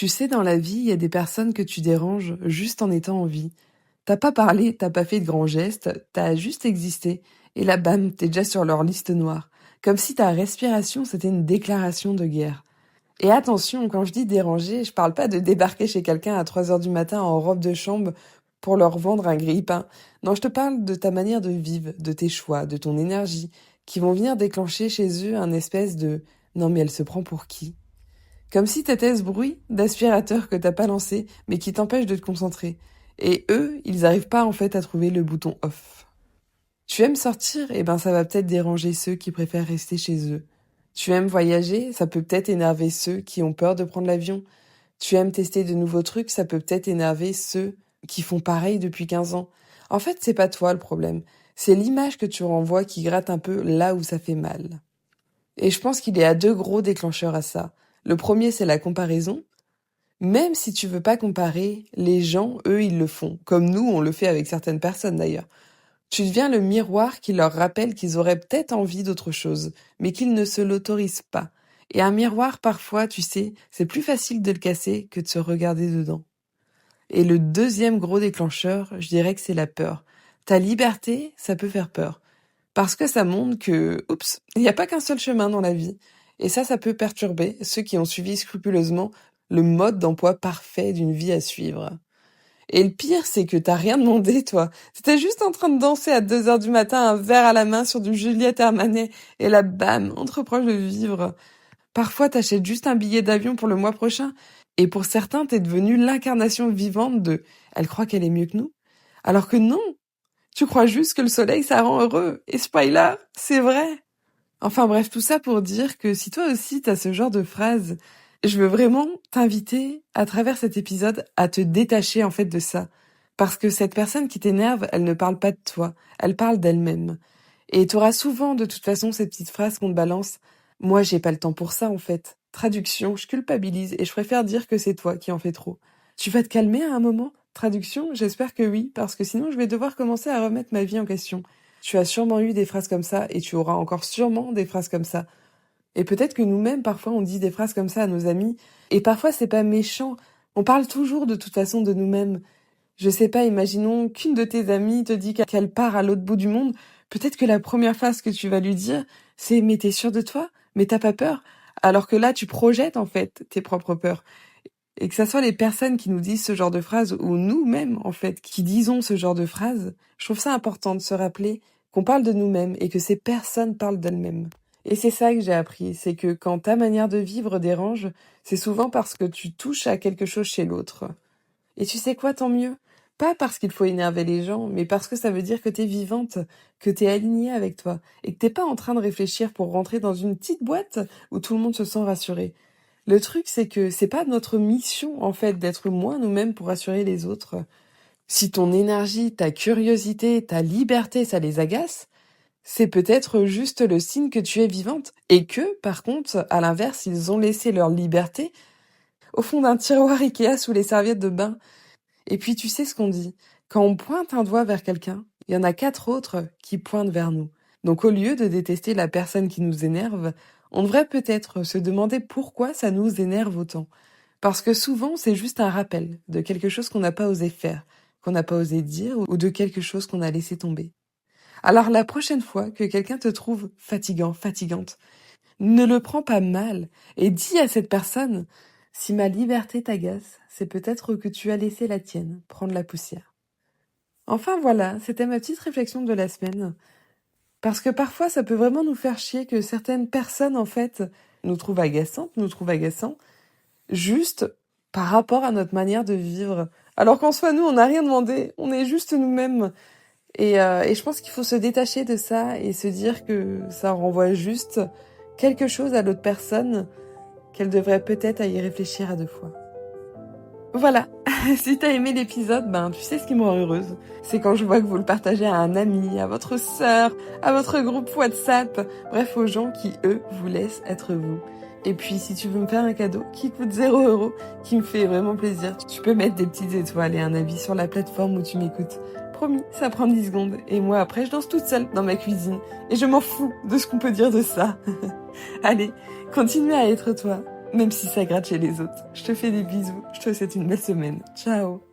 Tu sais, dans la vie, il y a des personnes que tu déranges juste en étant en vie. T'as pas parlé, t'as pas fait de grands gestes, t'as juste existé. Et là, bam, t'es déjà sur leur liste noire. Comme si ta respiration, c'était une déclaration de guerre. Et attention, quand je dis déranger, je parle pas de débarquer chez quelqu'un à 3 heures du matin en robe de chambre pour leur vendre un grille-pain. Non, je te parle de ta manière de vivre, de tes choix, de ton énergie, qui vont venir déclencher chez eux un espèce de «non mais elle se prend pour qui?» Comme si t'étais ce bruit d'aspirateur que t'as pas lancé, mais qui t'empêche de te concentrer. Et eux, ils arrivent pas en fait à trouver le bouton off. Tu aimes sortir? Eh ben ça va peut-être déranger ceux qui préfèrent rester chez eux. Tu aimes voyager? Ça peut peut-être énerver ceux qui ont peur de prendre l'avion. Tu aimes tester de nouveaux trucs? Ça peut peut-être énerver ceux qui font pareil depuis 15 ans. En fait, c'est pas toi le problème. C'est l'image que tu renvoies qui gratte un peu là où ça fait mal. Et je pense qu'il y a deux gros déclencheurs à ça. Le premier, c'est la comparaison. Même si tu veux pas comparer, les gens, eux, ils le font. Comme nous, on le fait avec certaines personnes d'ailleurs. Tu deviens le miroir qui leur rappelle qu'ils auraient peut-être envie d'autre chose, mais qu'ils ne se l'autorisent pas. Et un miroir, parfois, tu sais, c'est plus facile de le casser que de se regarder dedans. Et le deuxième gros déclencheur, je dirais que c'est la peur. Ta liberté, ça peut faire peur. Parce que ça montre que, oups, il n'y a pas qu'un seul chemin dans la vie. Et ça peut perturber ceux qui ont suivi scrupuleusement le mode d'emploi parfait d'une vie à suivre. Et le pire, c'est que t'as rien demandé, toi. T'étais juste en train de danser à 2 heures du matin, un verre à la main sur du Juliette Armanet, et là, bam, on te reproche de vivre. Parfois, t'achètes juste un billet d'avion pour le mois prochain, et pour certains, t'es devenue l'incarnation vivante de «elle croit qu'elle est mieux que nous». Alors que non, tu crois juste que le soleil, ça rend heureux. Et spoiler, c'est vrai. Enfin bref, tout ça pour dire que si toi aussi t'as ce genre de phrase, je veux vraiment t'inviter, à travers cet épisode, à te détacher en fait de ça. Parce que cette personne qui t'énerve, elle ne parle pas de toi, elle parle d'elle-même. Et t'auras souvent de toute façon ces petites phrases qu'on te balance. Moi, j'ai pas le temps pour ça en fait. Traduction, je culpabilise et je préfère dire que c'est toi qui en fais trop. Tu vas te calmer à un moment? Traduction, j'espère que oui, parce que sinon je vais devoir commencer à remettre ma vie en question. Tu as sûrement eu des phrases comme ça et tu auras encore sûrement des phrases comme ça. Et peut-être que nous-mêmes, parfois, on dit des phrases comme ça à nos amis. Et parfois, c'est pas méchant. On parle toujours de toute façon de nous-mêmes. Je sais pas, imaginons qu'une de tes amies te dit qu'elle part à l'autre bout du monde. Peut-être que la première phrase que tu vas lui dire, c'est «mais t'es sûr de toi? Mais t'as pas peur?» Alors que là, tu projettes, en fait, tes propres peurs. Et que ça soit les personnes qui nous disent ce genre de phrases ou nous-mêmes, en fait, qui disons ce genre de phrases, je trouve ça important de se rappeler qu'on parle de nous-mêmes et que ces personnes parlent d'elles-mêmes. Et c'est ça que j'ai appris, c'est que quand ta manière de vivre dérange, c'est souvent parce que tu touches à quelque chose chez l'autre. Et tu sais quoi, tant mieux. Pas parce qu'il faut énerver les gens, mais parce que ça veut dire que t'es vivante, que t'es alignée avec toi, et que t'es pas en train de réfléchir pour rentrer dans une petite boîte où tout le monde se sent rassuré. Le truc, c'est que c'est pas notre mission, en fait, d'être moins nous-mêmes pour rassurer les autres. Si ton énergie, ta curiosité, ta liberté, ça les agace, c'est peut-être juste le signe que tu es vivante et que, par contre, à l'inverse, ils ont laissé leur liberté au fond d'un tiroir Ikea sous les serviettes de bain. Et puis, tu sais ce qu'on dit. Quand on pointe un doigt vers quelqu'un, il y en a 4 autres qui pointent vers nous. Donc, au lieu de détester la personne qui nous énerve, on devrait peut-être se demander pourquoi ça nous énerve autant. Parce que souvent, c'est juste un rappel de quelque chose qu'on n'a pas osé faire, qu'on n'a pas osé dire ou de quelque chose qu'on a laissé tomber. Alors la prochaine fois que quelqu'un te trouve fatigant, fatigante, ne le prends pas mal et dis à cette personne, si ma liberté t'agace, c'est peut-être que tu as laissé la tienne prendre la poussière. Enfin voilà, c'était ma petite réflexion de la semaine. Parce que parfois, ça peut vraiment nous faire chier que certaines personnes, en fait, nous trouvent agaçantes, nous trouvent agaçants, juste par rapport à notre manière de vivre. Alors qu'en soi, nous, on n'a rien demandé, on est juste nous-mêmes. Et je pense qu'il faut se détacher de ça et se dire que ça renvoie juste quelque chose à l'autre personne, qu'elle devrait peut-être y réfléchir à 2 fois. Voilà, si t'as aimé l'épisode, tu sais ce qui me rend heureuse. C'est quand je vois que vous le partagez à un ami, à votre sœur, à votre groupe WhatsApp, bref aux gens qui, eux, vous laissent être vous. Et puis si tu veux me faire un cadeau qui coûte 0 €, qui me fait vraiment plaisir, tu peux mettre des petites étoiles et un avis sur la plateforme où tu m'écoutes. Promis, ça prend 10 secondes. Et moi après je danse toute seule dans ma cuisine. Et je m'en fous de ce qu'on peut dire de ça. Allez, continue à être toi. même si ça gratte chez les autres. Je te fais des bisous, je te souhaite une belle semaine. Ciao!